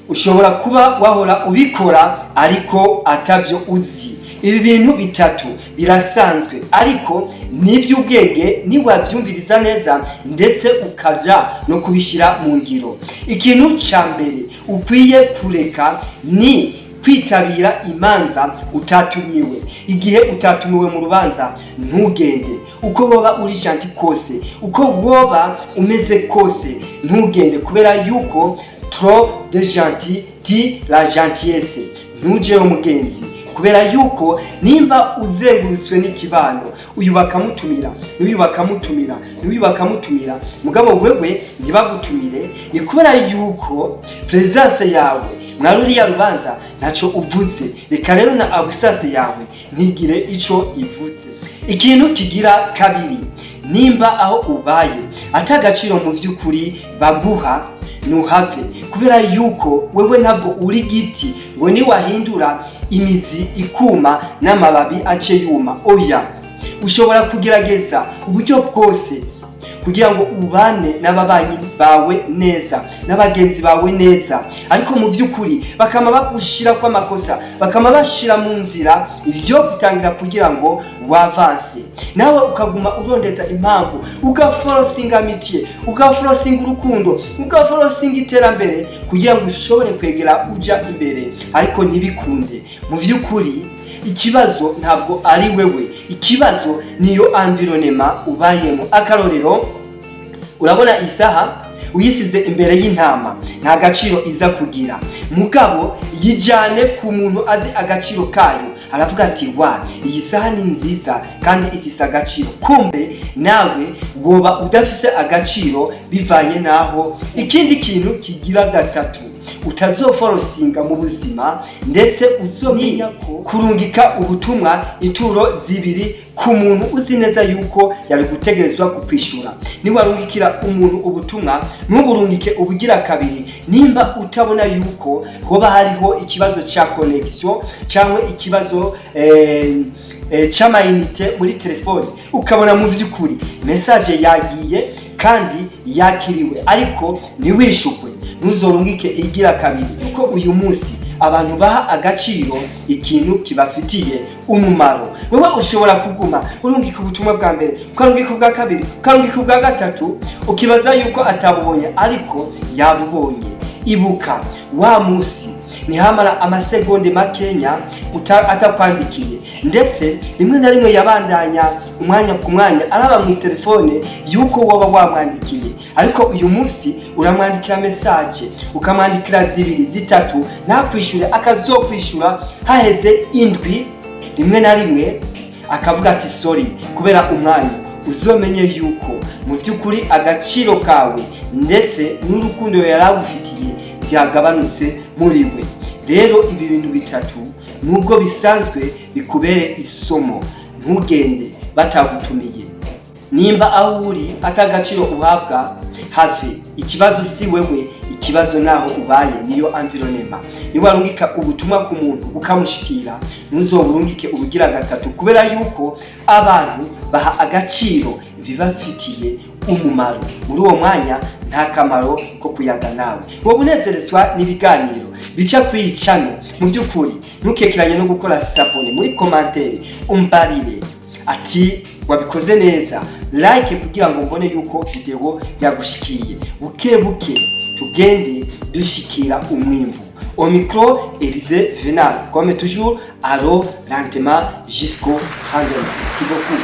ushobora kuba wahora ubikora ariko atavyo uzi. Ibi bintu bitatu birasanzwe ariko n'iby'ubwenge niwabyumviriza neza ndetse ukaja no kubishira mu ngiro. Ikintu ca mbere ukwiye kureka ni kwitabira imanza utatumiwe. Igihe utatumiwe mu rubanza ntugende. Uko woba uri gentil kose, uko woba umeze kose, ntugende kubera yuko trop de gentil dit la gentillesse. Ntuje umugenzi kubera yuko nimba uzengurutswe n'ikibano uyu bakamutumira mugabo wewe ntibagutumire, ni kubera yuko presence yawe mwaruriya rubanza ntaco uvuze. Reka rero na abusase yawe ntigire ico ivuze. Ikintu kigira kabiri, nimba aho ubaye atagaciro mu vy'ukuri baguha nuhave, kubera yuko wewe ntabwo uri giti ngo ni wahindura imizi ikuma n'amababi ace yuma. Oya, ushobora kugerageza uburyo bwose kugira ngo ubane n'ababanyi bawe neza n'abagenzi bawe neza, ariko mu by'ukuri bakama bagushira kwa makosa, bakama bashira mu nzira ivyo gutangira kugira ngo wavanse. Nawe ukaguma urondeza impamvu, ugaforosinga amitiye, ugaforosinga urukundo, ugaforosinga iterambere kugira ngo ushobore kwegera uja imbere, ariko ntibikunde. Mu by'ukuri ikibazo ntabwo ari wewe, ikibazo niyo environnement ubayemo. Akarorero, urabona isaha uyisize imbere y'intama nta gaciro iza kugira, mugabo yijane ku muntu azi agaciro kayo, aravuga ati wa iyi saha ni nziza kandi ifise agaciro. Kumbe nawe woba udafise agaciro bivanye naho. Ikindi kintu kigira gatatu utazoforosinga mu buzima ndetse uzomenya ko kurungika ubutumwa ituro zibiri ku muntu uzi neza yuko yari gutegerezwa kukwishura. Niwarungikira umuntu ubutumwa ntuburungike ubugira kabiri nimba utabona yuko hoba hariho ikibazo ca connection cyangwa ikibazo c'amayinite muri telefone, ukabona mu vy'ukuri message yagiye kandi yakiriwe ariko ntiwishukwe, ntuzorungike igira kabiri. Kuko uyu munsi abantu baha agaciro ikintu kibafitiye umumaro. Wewe ushobora kuguma urungika ubutumwa bwa mbere, ukarungika ubwa kabiri, ukarungika ubwa gatatu, ukibaza yuko atabubonye ariko yabubonye. Ibuka wa munsi nihamara amasegonde makenya atakwandikiye, ndetse rimwe na rimwe yabandanya umwanya ku mwanya araba mu telefone yuko woba wamwandikiye, ariko uyu munsi uramwandikira message, ukamwandikira zibiri zitatu, nakwishure akazokwishura haheze indwi, rimwe na rimwe akavuga ati sorry kubera umwanya. Uzomenye yuko mu by'ukuri agaciro kawe ndetse n'urukundo yaragufitiye byagabanutse muri we. Rero ibi bintu bitatu nubwo bisanzwe bikubere isomo. Ntugende batagutumiye. Nimba aho uri atagaciro uhabwa, have. Ikibazo si wewe, ikibazo naho ubaye niyo environnement. Niwarungika ubutumwa ku muntu ukamushikira, ntuzoburungike ubugira gatatu kubera yuko abantu baha agaciro bibafitiye umumaro. Muri uwo mwanya nta kamaro ko kuyaga nawe. Wowe unezerezwa n'ibiganiro bica kwicano. Mu by'ukuri ntukekiranye no gukora sapone muri commentaire umbarire ati wabikoze neza, like kugira ngo mbone yuko video yagushikiye. Buke buke tugende dushikira umwimvu. Au micro, Élisée Venal, comme toujours, allô lentement jusqu'au rendez-vous. Merci beaucoup.